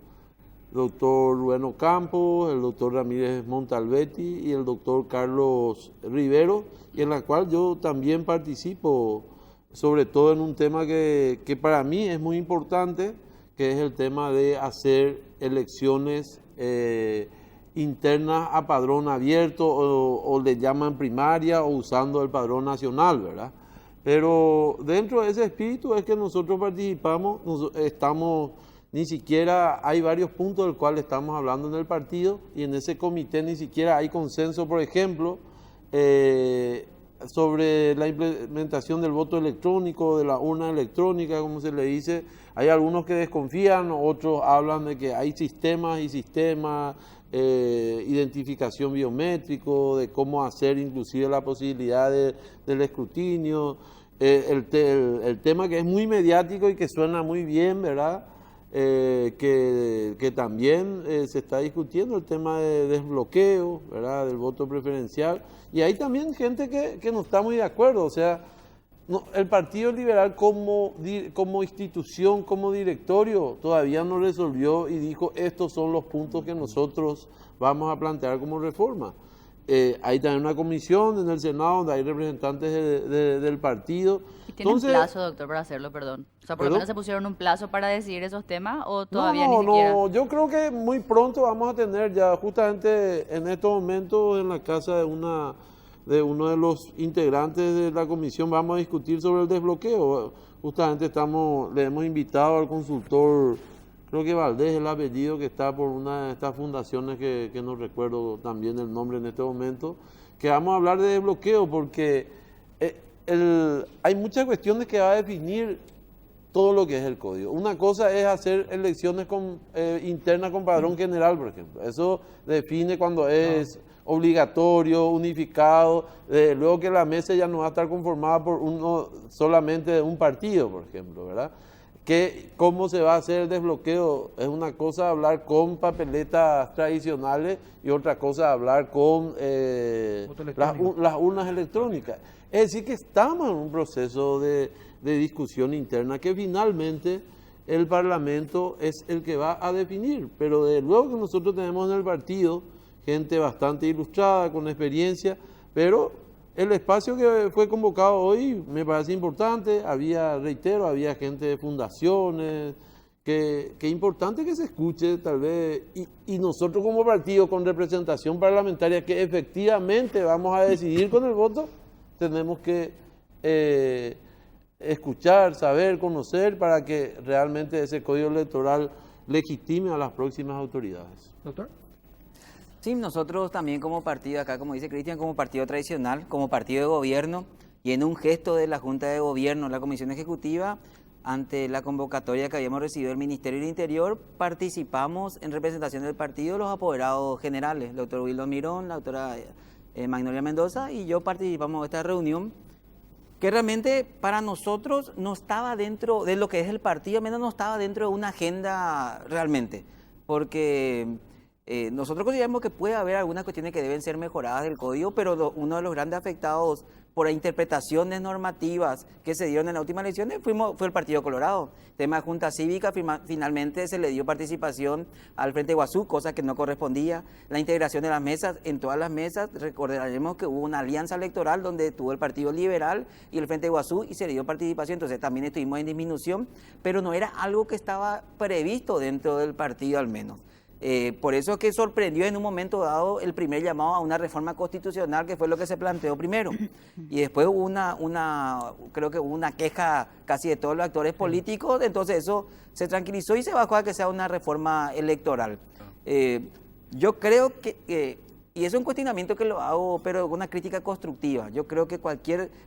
doctor Rubén Ocampo, el doctor Ramírez Montalbetti y el doctor Carlos Rivero, y en la cual yo también participo, sobre todo en un tema que para mí es muy importante, que es el tema de hacer elecciones internas a padrón abierto o le llaman primaria o usando el padrón nacional, ¿verdad? Pero dentro de ese espíritu es que nosotros participamos, ni siquiera hay varios puntos del cual estamos hablando en el partido y en ese comité ni siquiera hay consenso, por ejemplo, sobre la implementación del voto electrónico, de la urna electrónica, como se le dice. Hay algunos que desconfían, otros hablan de que hay sistemas y sistemas, identificación biométrico, de cómo hacer inclusive la posibilidad del escrutinio. El tema que es muy mediático y que suena muy bien, ¿verdad? Que también se está discutiendo el tema de desbloqueo, ¿verdad? Del voto preferencial. Y hay también gente que no está muy de acuerdo. O sea, el Partido Liberal como institución, como directorio, todavía no resolvió y dijo estos son los puntos que nosotros vamos a plantear como reforma. Hay también una comisión en el Senado donde hay representantes del partido. ¿Y tienen plazo, doctor, para hacerlo, perdón? O sea, ¿por lo menos se pusieron un plazo para decidir esos temas o todavía ni siquiera? No, yo creo que muy pronto vamos a tener ya, justamente en estos momentos en la casa de uno de los integrantes de la comisión vamos a discutir sobre el desbloqueo. Justamente le hemos invitado al consultor, creo que Valdés es el apellido, que está por una de estas fundaciones que no recuerdo también el nombre en este momento, que vamos a hablar de desbloqueo porque hay muchas cuestiones que va a definir todo lo que es el código. Una cosa es hacer elecciones internas con padrón general, por ejemplo. Eso define cuando es obligatorio, unificado, luego que la mesa ya no va a estar conformada por solamente de un partido, por ejemplo, ¿verdad? ¿Cómo se va a hacer el desbloqueo? Es una cosa hablar con papeletas tradicionales y otra cosa hablar con las urnas electrónicas. Es decir, que estamos en un proceso de discusión interna que finalmente el Parlamento es el que va a definir. Pero de luego que nosotros tenemos en el partido gente bastante ilustrada, con experiencia, pero el espacio que fue convocado hoy me parece importante. Había gente de fundaciones, que importante que se escuche tal vez, y nosotros como partido con representación parlamentaria que efectivamente vamos a decidir con el voto, tenemos que escuchar, saber, conocer para que realmente ese código electoral legitime a las próximas autoridades. Doctor. Sí, nosotros también como partido, acá como dice Cristian, como partido tradicional, como partido de gobierno, y en un gesto de la Junta de Gobierno, la Comisión Ejecutiva, ante la convocatoria que habíamos recibido del Ministerio del Interior, participamos en representación del partido los apoderados generales, el doctor Wildo Mirón, la doctora Magnolia Mendoza y yo participamos de esta reunión, que realmente para nosotros no estaba dentro de lo que es el partido, al menos no estaba dentro de una agenda realmente, porque nosotros consideramos que puede haber algunas cuestiones que deben ser mejoradas del código, pero uno de los grandes afectados por interpretaciones normativas que se dieron en las últimas elecciones fue el Partido Colorado. Tema de Junta Cívica, finalmente se le dio participación al Frente Guazú, cosa que no correspondía. La integración de las mesas, en todas las mesas, recordaremos que hubo una alianza electoral donde tuvo el Partido Liberal y el Frente Guazú y se le dio participación, entonces también estuvimos en disminución, pero no era algo que estaba previsto dentro del partido al menos. Por eso es que sorprendió en un momento dado el primer llamado a una reforma constitucional, que fue lo que se planteó primero. Y después hubo creo que hubo una queja casi de todos los actores políticos, entonces eso se tranquilizó y se bajó a que sea una reforma electoral. Yo creo que, y eso es un cuestionamiento que lo hago, pero con una crítica constructiva. Yo creo que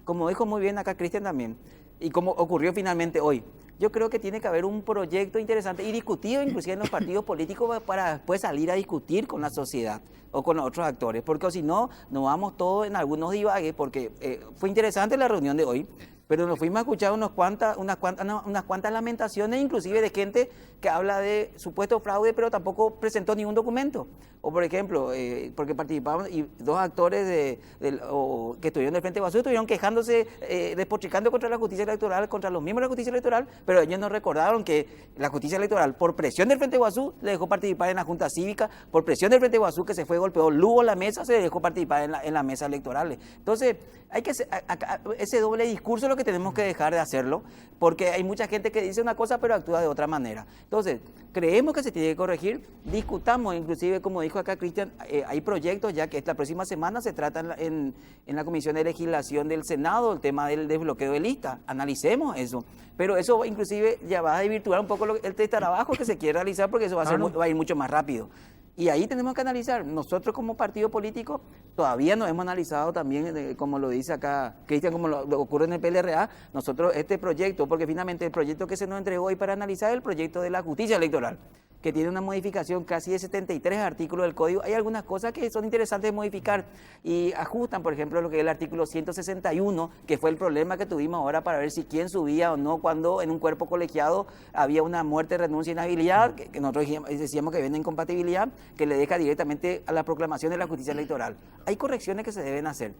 como dijo muy bien acá Cristian también, y como ocurrió finalmente hoy, yo creo que tiene que haber un proyecto interesante y discutido inclusive en los partidos políticos para después salir a discutir con la sociedad o con otros actores, porque si no, nos vamos todos en algunos divagues, porque fue interesante la reunión de hoy, pero nos fuimos a escuchar unas cuantas lamentaciones, inclusive de gente que habla de supuesto fraude, pero tampoco presentó ningún documento. O por ejemplo, porque participaban y dos actores que estuvieron del Frente Guazú estuvieron quejándose, despotricando contra la justicia electoral, contra los miembros de la justicia electoral, pero ellos nos recordaron que la justicia electoral, por presión del Frente Guazú, le dejó participar en la Junta Cívica, por presión del Frente Guazú, que se fue golpeó Lugo la mesa, se le dejó participar en las mesas electorales. Entonces, hay que ese doble discurso lo que tenemos que dejar de hacerlo, porque hay mucha gente que dice una cosa pero actúa de otra manera. Entonces, creemos que se tiene que corregir, discutamos, inclusive como dijo acá Cristian, hay proyectos ya que esta próxima semana se trata en la Comisión de Legislación del Senado, el tema del desbloqueo de lista, analicemos eso. Pero eso inclusive ya va a desvirtuar un poco el trabajo que se quiere realizar, porque eso va a ir mucho más rápido. Y ahí tenemos que analizar. Nosotros como partido político todavía no hemos analizado también, como lo dice acá Cristian, como lo ocurre en el PLRA, nosotros este proyecto, porque finalmente el proyecto que se nos entregó hoy para analizar es el proyecto de la justicia electoral, que tiene una modificación casi de 73 artículos del código. Hay algunas cosas que son interesantes de modificar y ajustan, por ejemplo, lo que es el artículo 161, que fue el problema que tuvimos ahora para ver si quién subía o no cuando en un cuerpo colegiado había una muerte, renuncia, inhabilidad, que nosotros decíamos que viene incompatibilidad, que le deja directamente a la proclamación de la justicia electoral. Hay correcciones que se deben hacer,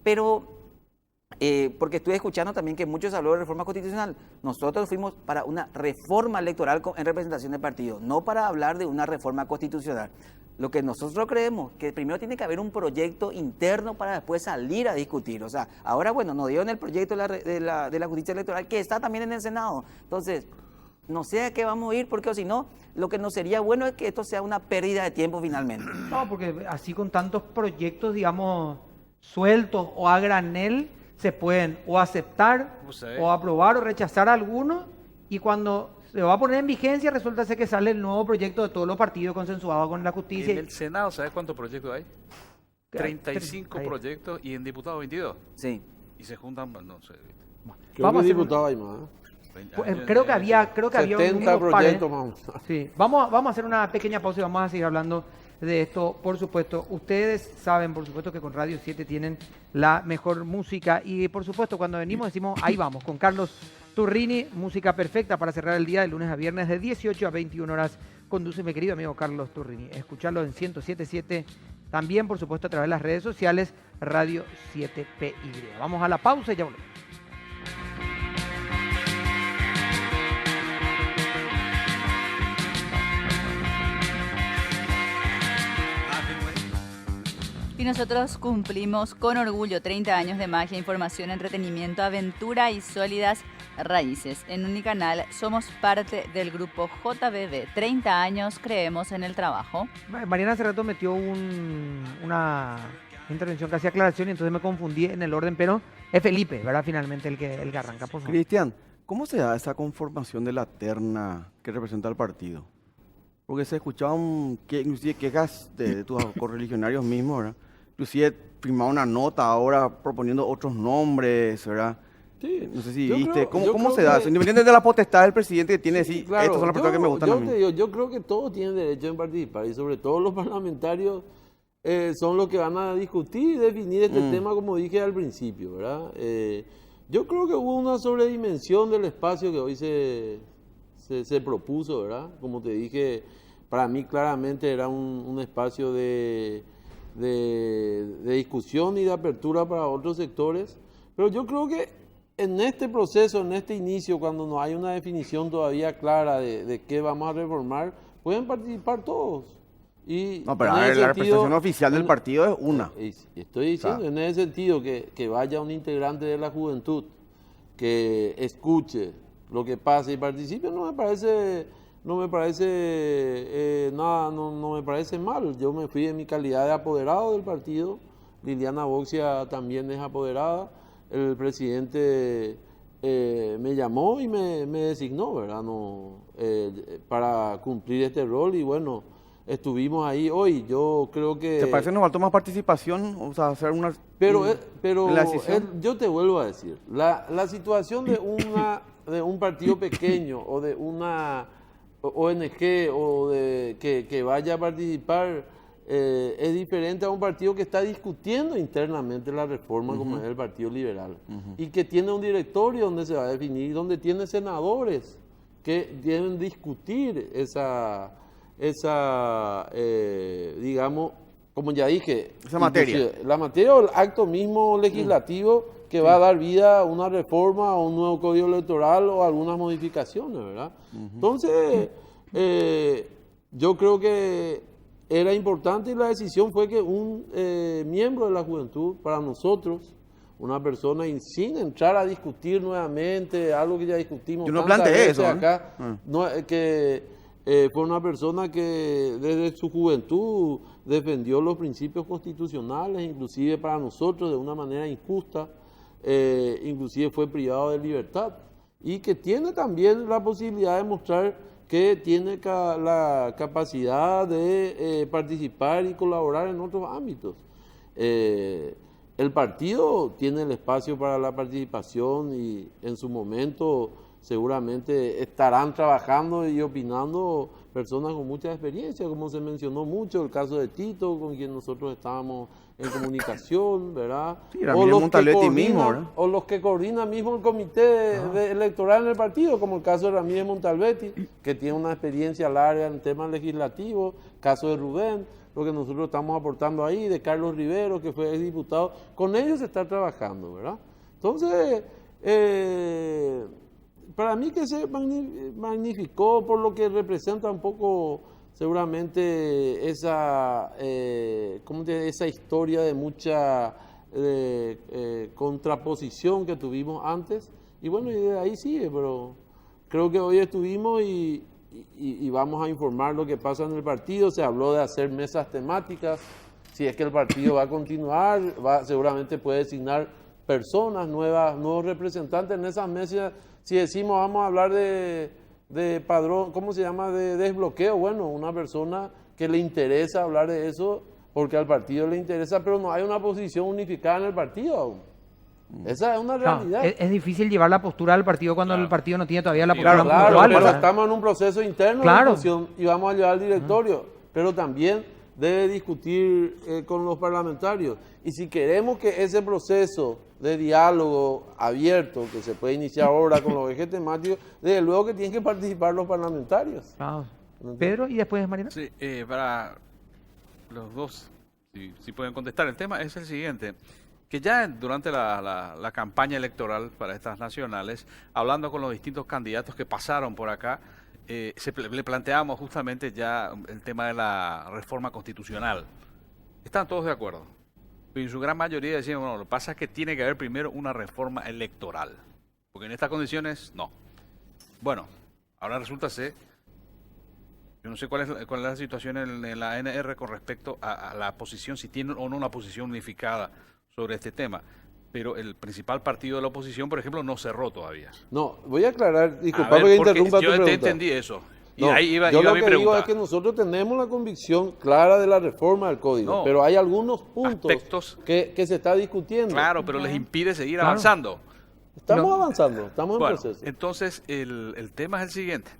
pero porque estuve escuchando también que muchos hablaron de reforma constitucional. Nosotros fuimos para una reforma electoral en representación de partido, no para hablar de una reforma constitucional. Lo que nosotros creemos que primero tiene que haber un proyecto interno para después salir a discutir. O sea, ahora bueno, nos dieron el proyecto de la justicia electoral que está también en el Senado. Entonces, no sé a qué vamos a ir, porque o si no, lo que nos sería bueno es que esto sea una pérdida de tiempo finalmente. No, porque así con tantos proyectos, digamos, sueltos o a granel, se pueden o aceptar o aprobar o rechazar algunos, y cuando se va a poner en vigencia resulta ser que sale el nuevo proyecto de todos los partidos consensuados con la justicia. En el Senado, ¿sabes cuántos proyectos hay? 35 proyectos y en diputados 22. Sí. Y se juntan, no sé. Creo que diputado hay más. Creo que había 70 proyectos más. Sí. Vamos a hacer una pequeña pausa y vamos a seguir hablando de esto, por supuesto. Ustedes saben, por supuesto, que con Radio 7 tienen la mejor música y, por supuesto, cuando venimos decimos, ahí vamos, con Carlos Turrini, música perfecta para cerrar el día de lunes a viernes de 18 a 21 horas. Conduce mi querido amigo Carlos Turrini. Escucharlo en 107.7, también, por supuesto, a través de las redes sociales, Radio 7PY. Vamos a la pausa y ya volvemos. Y nosotros cumplimos con orgullo 30 años de magia, información, entretenimiento, aventura y sólidas raíces. En Unicanal somos parte del grupo JBB. 30 años, creemos en el trabajo. Mariana hace rato metió una intervención que hacía aclaración y entonces me confundí en el orden, pero es Felipe, ¿verdad? Finalmente el que arranca, por favor. Cristian, ¿cómo se da esa conformación de la terna que representa al partido? Porque se escuchaban inclusive quejas de tus correligionarios mismos, ¿verdad? Inclusive firmaron una nota ahora proponiendo otros nombres, ¿verdad? Sí. No sé si Yo viste. creo- ¿Cómo yo se creo da que- eso? Independiente de la potestad del presidente que tiene Sí, decir, claro. estas son las personas que me gustan a mí. Te digo, yo creo que todos tienen derecho en participar y sobre todo los parlamentarios son los que van a discutir y definir este tema, como dije al principio, ¿verdad? Yo creo que hubo una sobredimensión del espacio que hoy se propuso, ¿verdad? Como te dije, para mí claramente era un espacio de discusión y de apertura para otros sectores, pero yo creo que en este proceso, en este inicio, cuando no hay una definición todavía clara de qué vamos a reformar, pueden participar todos. Y No, pero en a ver, ese la sentido, representación oficial del partido es una. y estoy diciendo, O sea, en ese sentido, que vaya un integrante de la juventud, que escuche lo que pasa y participe, no me parece nada, no me parece mal. Yo me fui en mi calidad de apoderado del partido. Liliana Boxia también es apoderada. El presidente me llamó y me designó, ¿verdad? Para cumplir este rol y bueno, estuvimos ahí hoy. Yo creo que... ¿Te parece que nos faltó más participación? O sea, hacer una... Pero en la decisión. yo te vuelvo a decir, la situación de un partido pequeño o de una ONG o de que vaya a participar es diferente a un partido que está discutiendo internamente la reforma como es el Partido Liberal y que tiene un directorio donde se va a definir, donde tiene senadores que deben discutir digamos, como ya dije, Esa materia. inclusive la materia o el acto mismo legislativo que va a dar vida a una reforma, a un nuevo código electoral o algunas modificaciones, ¿verdad? Entonces, yo creo que era importante y la decisión fue que un miembro de la juventud, para nosotros, una persona y sin entrar a discutir nuevamente algo que ya discutimos. Yo no tantas planteé veces eso, ¿eh? acá, Ah. fue una persona que desde su juventud defendió los principios constitucionales, inclusive para nosotros de una manera injusta, inclusive fue privado de libertad, y que tiene también la posibilidad de mostrar que tiene la capacidad de participar y colaborar en otros ámbitos. El partido tiene el espacio para la participación y en su momento seguramente estarán trabajando y opinando personas con mucha experiencia, como se mencionó mucho, el caso de Tito, con quien nosotros estábamos en comunicación, ¿verdad? Sí, Ramírez Montaletti mismo, ¿verdad? O los que coordinan mismo el comité electoral en el partido, como el caso de Ramírez Montalbetti, que tiene una experiencia larga en temas legislativos, caso de Rubén, lo que nosotros estamos aportando ahí, de Carlos Rivero, que fue exdiputado, con ellos se está trabajando, ¿verdad? Entonces, para mí que se magnificó por lo que representa un poco seguramente esa, esa historia de mucha contraposición que tuvimos antes, y bueno, y de ahí sigue, pero creo que hoy estuvimos y vamos a informar lo que pasa en el partido. Se habló de hacer mesas temáticas, si es que el partido va a continuar, seguramente puede designar personas nuevas, nuevos representantes en esas mesas. Si decimos vamos a hablar de padrón, ¿cómo se llama? De desbloqueo, bueno, una persona que le interesa hablar de eso, porque al partido le interesa, pero no hay una posición unificada en el partido aún. Esa es una realidad. Es difícil llevar la postura del partido cuando el partido no tiene todavía la postura Claro, puntual, pero ¿verdad? estamos en un proceso interno de discusión y vamos a llevar al directorio, pero también debe discutir con los parlamentarios. Y si queremos que ese proceso de diálogo abierto, que se puede iniciar ahora con los ejes temáticos, desde luego que tienen que participar los parlamentarios. Ah, Pedro, y después Marina. Sí, para los dos, si pueden contestar, el tema es el siguiente. Que ya durante la campaña electoral para estas nacionales, hablando con los distintos candidatos que pasaron por acá, le planteamos justamente ya el tema de la reforma constitucional. Están todos de acuerdo. Pero en su gran mayoría decían, bueno, lo que pasa es que tiene que haber primero una reforma electoral. Porque en estas condiciones, no. Bueno, ahora resulta ser, yo no sé cuál es la situación en la ANR con respecto a la posición, si tienen o no una posición unificada sobre este tema, pero el principal partido de la oposición, por ejemplo, no cerró todavía. No, voy a aclarar, disculpa A ver, que porque interrumpa tu yo pregunta. entendí eso. Y No, ahí iba yo lo mi que pregunta. digo es que nosotros tenemos la convicción clara de la reforma del código, No, pero hay algunos puntos aspectos que se está discutiendo. Claro, pero les impide seguir Claro. avanzando. Estamos No. avanzando, estamos Bueno, en proceso. entonces el tema es el siguiente.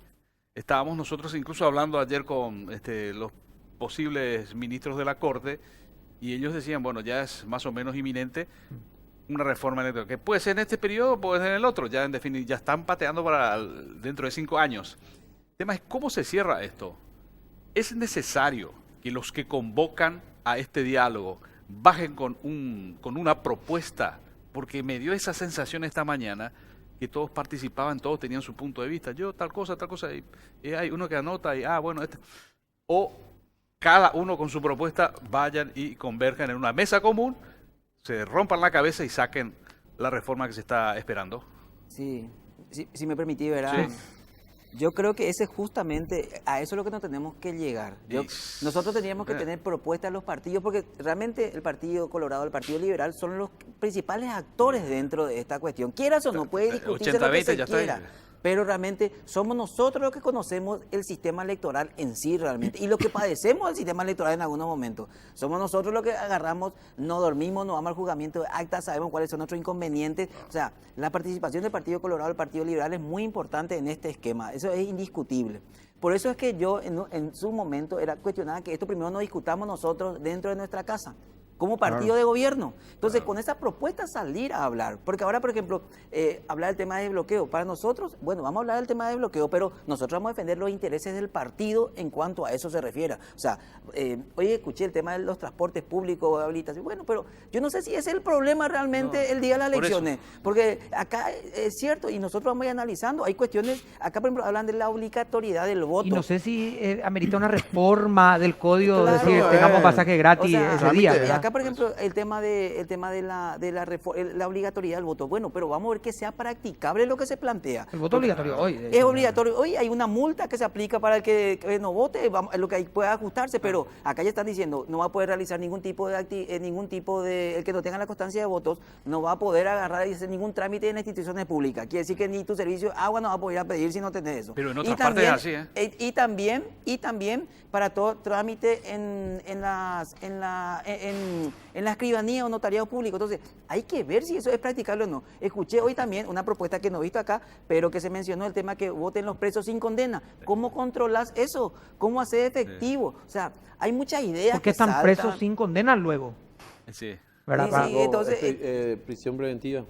Estábamos nosotros incluso hablando ayer con los posibles ministros de la Corte y ellos decían, bueno, ya es más o menos inminente una reforma electoral, que puede ser en este periodo, puede ser en el otro, ya en definitiva, ya están pateando para dentro de 5 años. El tema es cómo se cierra esto. Es necesario que los que convocan a este diálogo bajen con una propuesta, porque me dio esa sensación esta mañana que todos participaban, todos tenían su punto de vista. Yo tal cosa, y hay uno que anota y, bueno, o cada uno con su propuesta vayan y converjan en una mesa común, se rompan la cabeza y saquen la reforma que se está esperando. Sí, si me permitís, ¿verdad? Sí. Yo creo que ese justamente, a eso es lo que nos tenemos que llegar. Nosotros teníamos que tener propuestas a los partidos, porque realmente el Partido Colorado, el Partido Liberal, son los principales actores dentro de esta cuestión. Quieras o no, puede discutirse lo que 80-20 se ya está quiera. ahí. Pero realmente somos nosotros los que conocemos el sistema electoral en sí realmente y lo que padecemos del sistema electoral en algunos momentos. Somos nosotros los que agarramos, no dormimos, no vamos al juzgamiento de actas, sabemos cuáles son nuestros inconvenientes. O sea, la participación del Partido Colorado, del Partido Liberal es muy importante en este esquema, eso es indiscutible. Por eso es que yo en su momento era cuestionada que esto primero no discutamos nosotros dentro de nuestra casa, como partido de gobierno. Entonces, con esa propuesta salir a hablar. Porque ahora, por ejemplo, hablar del tema de bloqueo. Para nosotros, bueno, vamos a hablar del tema de bloqueo, pero nosotros vamos a defender los intereses del partido en cuanto a eso se refiere. O sea, hoy escuché el tema de los transportes públicos, habilitación. Bueno, pero yo no sé si ese es el problema realmente el día de las por eso. elecciones. Porque acá es cierto, y nosotros vamos a ir analizando. Hay cuestiones, acá por ejemplo, hablan de la obligatoriedad del voto. Y no sé si amerita una reforma del código, Claro, decir, tengamos pasaje gratis o sea, ese día. y ¿verdad? acá acá, por ejemplo, el tema de la obligatoriedad del voto. Bueno, pero vamos a ver que sea practicable lo que se plantea. El voto obligatorio hoy. Es obligatorio. Hoy hay una multa que se aplica para el que no vote, lo que pueda ajustarse, pero acá ya están diciendo, no va a poder realizar ningún tipo de el que no tenga la constancia de votos, no va a poder agarrar y hacer ningún trámite en instituciones públicas. Quiere decir que ni tu servicio de agua no va a poder ir a pedir si no tenés eso. Pero en otras partes es así, ¿eh? Y también para todo trámite en la escribanía o notariado público. Entonces, hay que ver si eso es practicable o no. Escuché hoy también una propuesta que no he visto acá, pero que se mencionó el tema que voten los presos sin condena. ¿Cómo controlas eso? ¿Cómo hacer efectivo? O sea, hay muchas ideas ¿Por qué están presos sin condena luego? Sí. ¿Verdad? Sí, entonces, prisión preventiva.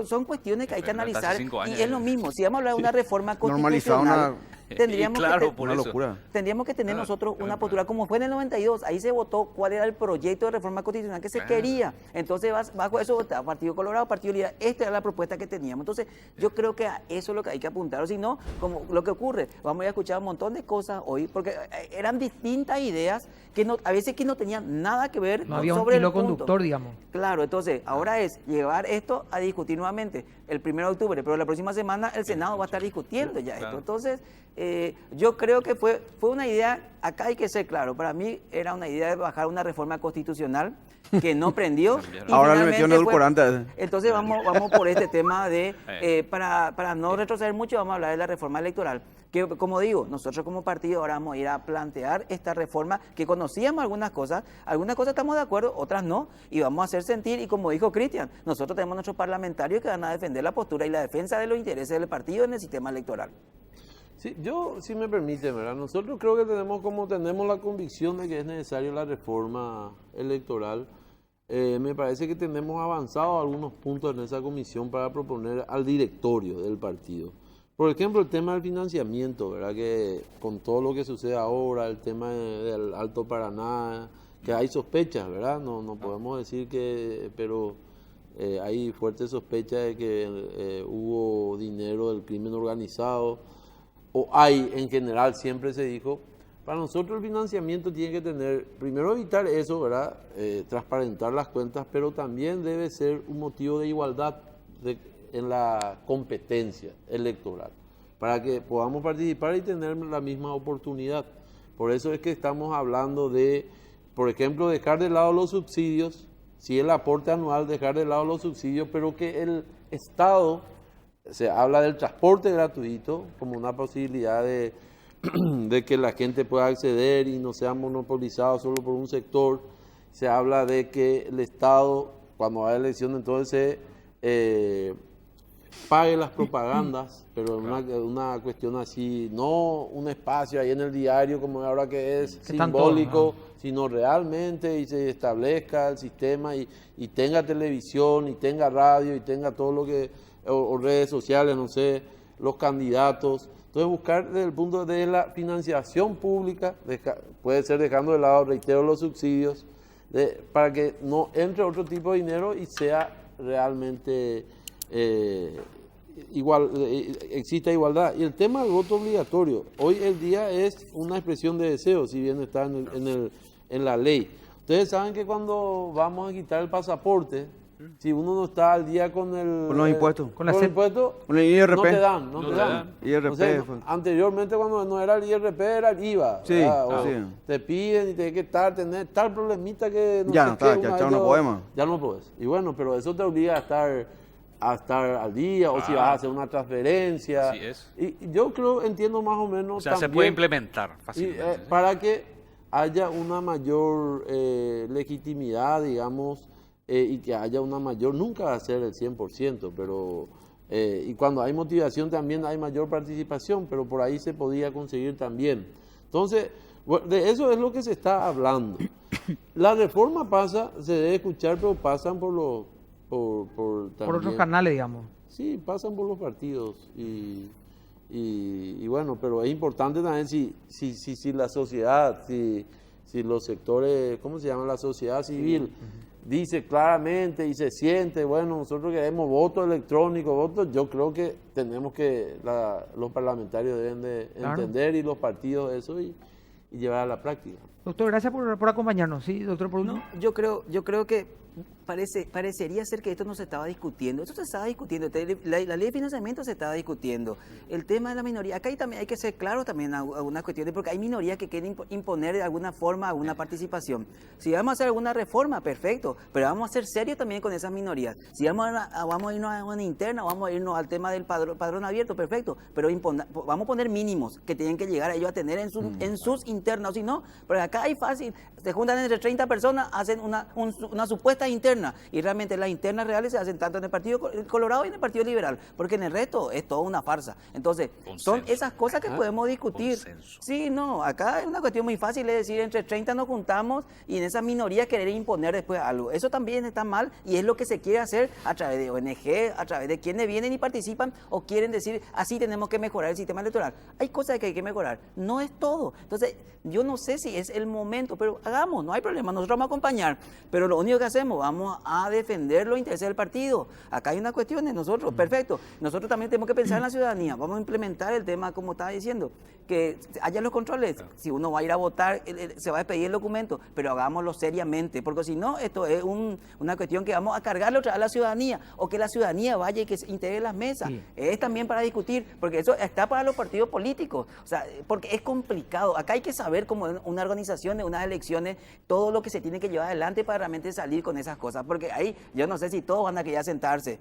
son cuestiones que hay que Pero hasta hace analizar 5 años y es lo mismo. Si vamos a hablar de una reforma Normalizar constitucional, una... tendríamos, claro, que, por una eso. locura. tendríamos que tener nosotros una postura, como fue en el 92, ahí se votó cuál era el proyecto de reforma constitucional que se quería. Entonces, bajo eso votaba Partido Colorado, Partido Liberal, esta era la propuesta que teníamos. Entonces, yo creo que a eso es lo que hay que apuntar, o si no, como lo que ocurre, vamos a ir a escuchar un montón de cosas hoy, porque eran distintas ideas que a veces que no tenían nada que ver No había un sobre hilo el punto. conductor, digamos. Claro, entonces, ahora es llevar esto a discutir nuevamente el 1 de octubre, pero la próxima semana el Senado va a estar discutiendo ya esto. Entonces, yo creo que fue una idea, acá hay que ser claro, para mí era una idea de bajar una reforma constitucional que no prendió. y Ahora le finalmente metieron fue- edulcorante. Entonces vamos por este tema de, para no retroceder mucho, vamos a hablar de la reforma electoral. Que, como digo, nosotros como partido ahora vamos a ir a plantear esta reforma, que conocíamos algunas cosas estamos de acuerdo, otras no, y vamos a hacer sentir, y como dijo Cristian, nosotros tenemos nuestros parlamentarios que van a defender la postura y la defensa de los intereses del partido en el sistema electoral. Sí, yo, si me permite, ¿verdad? Nosotros creo que tenemos la convicción de que es necesaria la reforma electoral. Me parece que tenemos avanzado algunos puntos en esa comisión para proponer al directorio del partido. Por ejemplo, el tema del financiamiento, ¿verdad? Que con todo lo que sucede ahora, el tema del Alto Paraná, que hay sospechas, ¿verdad? No podemos decir que, pero hay fuertes sospechas de que hubo dinero del crimen organizado, o hay en general, siempre se dijo. Para nosotros el financiamiento tiene que tener, primero evitar eso, ¿verdad? Transparentar las cuentas, pero también debe ser un motivo de igualdad en la competencia electoral, para que podamos participar y tener la misma oportunidad. Por eso es que estamos hablando de, por ejemplo, dejar de lado los subsidios, si el aporte anual, dejar de lado los subsidios, pero que el Estado, se habla del transporte gratuito como una posibilidad de que la gente pueda acceder y no sea monopolizado solo por un sector. Se habla de que el Estado, cuando hay elecciones, entonces pague las propagandas, pero una cuestión así, no un espacio ahí en el diario como ahora que es simbólico, sino realmente y se establezca el sistema y tenga televisión y tenga radio y tenga todo lo que, o redes sociales, no sé, los candidatos. Entonces buscar desde el punto de la financiación pública, puede ser dejando de lado, reitero, los subsidios, para que no entre otro tipo de dinero y sea realmente exista igualdad. Y el tema del voto obligatorio, hoy el día es una expresión de deseo, si bien está en la ley. Ustedes saben que cuando vamos a quitar el pasaporte, si uno no está al día con los impuestos. Con los impuestos, Con el IRP. no te dan. IRP. O sea, anteriormente cuando no era el IRP era el IVA. Sí, sí. Te piden y tienes que tener tal problemita que no ya sé no está, qué, ya no podemos. Ya no puedes. Y bueno, pero eso te obliga a estar al día, o si vas a hacer una transferencia. Sí es. Y yo entiendo más o menos O sea, también, se puede implementar y, fácilmente. para que haya una mayor legitimidad, digamos, y que haya una mayor, nunca va a ser el 100%, pero y cuando hay motivación también hay mayor participación, pero por ahí se podía conseguir también. Entonces, de eso es lo que se está hablando. La reforma se debe escuchar, pero pasan por Por otros también, canales, digamos. sí, pasan por los partidos y bueno, pero es importante también si la sociedad, si los sectores, ¿cómo se llama? La sociedad civil dice claramente y se siente, bueno, nosotros queremos voto electrónico, yo creo que tenemos que, los parlamentarios deben de entender y los partidos eso y y llevar a la práctica. Doctor, gracias por acompañarnos. Sí, doctor, por último. No, yo creo que parecería ser que esto no se estaba discutiendo. Esto se estaba discutiendo. La ley de financiamiento se estaba discutiendo. El tema de la minoría. Acá también hay que ser claro también algunas cuestiones, porque hay minorías que quieren imponer de alguna forma alguna participación. Si vamos a hacer alguna reforma, perfecto, pero vamos a ser serios también con esas minorías. Si vamos a irnos a una interna, vamos a irnos al tema del padrón abierto, perfecto, pero vamos a poner mínimos que tienen que llegar a ellos a tener en sus internas. Si no, pero acá hay fácil, se juntan entre 30 personas, hacen una supuesta interna, y realmente las internas reales se hacen tanto en el Partido Colorado y en el Partido Liberal, porque en el resto es toda una farsa. Entonces, son esas cosas que podemos discutir. Consenso. Sí, no, acá es una cuestión muy fácil, es decir, entre 30 nos juntamos y en esa minoría querer imponer después algo. Eso también está mal y es lo que se quiere hacer a través de ONG, a través de quienes vienen y participan o quieren decir, así tenemos que mejorar el sistema electoral. Hay cosas que hay que mejorar, no es todo. Entonces, yo no sé si es el momento, pero hagamos, no hay problema, nosotros vamos a acompañar, pero lo único que hacemos, vamos a defender los intereses del partido. Acá hay una cuestión de nosotros, perfecto. Nosotros también tenemos que pensar en la ciudadanía, vamos a implementar el tema, como estaba diciendo, que haya los controles. Si uno va a ir a votar, se va a despedir el documento, pero hagámoslo seriamente, porque si no, esto es una cuestión que vamos a cargarle otra vez a la ciudadanía, o que la ciudadanía vaya y que se integre en las mesas. Sí. Es también para discutir, porque eso está para los partidos políticos, o sea, porque es complicado. Acá hay que saber cómo en una organización de unas elecciones, todo lo que se tiene que llevar adelante para realmente salir con esas cosas, porque ahí yo no sé si todos van a querer sentarse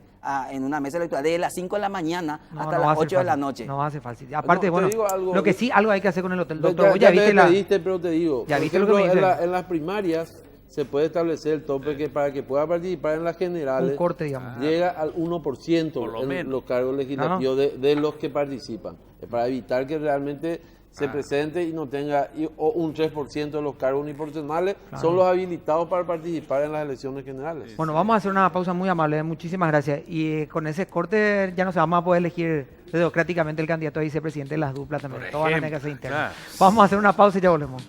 en una mesa electoral desde las 5 de la mañana hasta las 8 de la noche. No va a ser fácil. Aparte, No, te bueno, digo algo, lo que sí, algo hay que hacer con el hotel. Doctor, vos ya ya viste me pediste, pero te digo, ya por viste lo que me ejemplo, dice. en las primarias se puede establecer el tope que para que pueda participar en las generales Un corte, digamos. llega al 1% Por lo en menos. los cargos legislativos de los que participan. Es para evitar que realmente se presente y no tenga o un 3% de los cargos unipersonales son los habilitados para participar en las elecciones generales. Bueno, vamos a hacer una pausa muy amable, muchísimas gracias. Y con ese corte ya no se vamos a poder elegir democráticamente el candidato a vicepresidente de las duplas también. Por Todos van a tener que hacer ejemplo, interno. claro. Vamos a hacer una pausa y ya volvemos.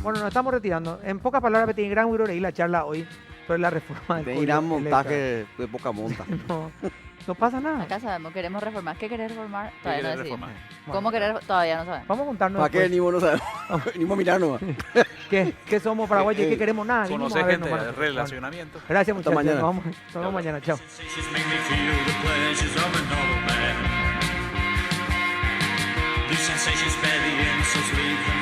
Bueno, nos estamos retirando. En pocas palabras, Betty, gran gusto leí la charla hoy sobre la reforma del De código ir a electoral. montaje de poca monta. No pasa nada. Acá sabemos, queremos reformar. ¿Qué querés reformar? Todavía no querés decidimos. reformar? ¿Cómo querer? Todavía no sabemos. Vamos a contarnos ¿Para qué después venimos? No sabemos. Venimos a mirar nomás. qué somos paraguayos y qué queremos nada. Vinimos Conocer a ver gente, nomás. de relacionamiento. Gracias, muchachos. mañana. Nos vemos mañana. Chao. Sensations make me feel the pleasures of a noble man. These sensations bear the insults leave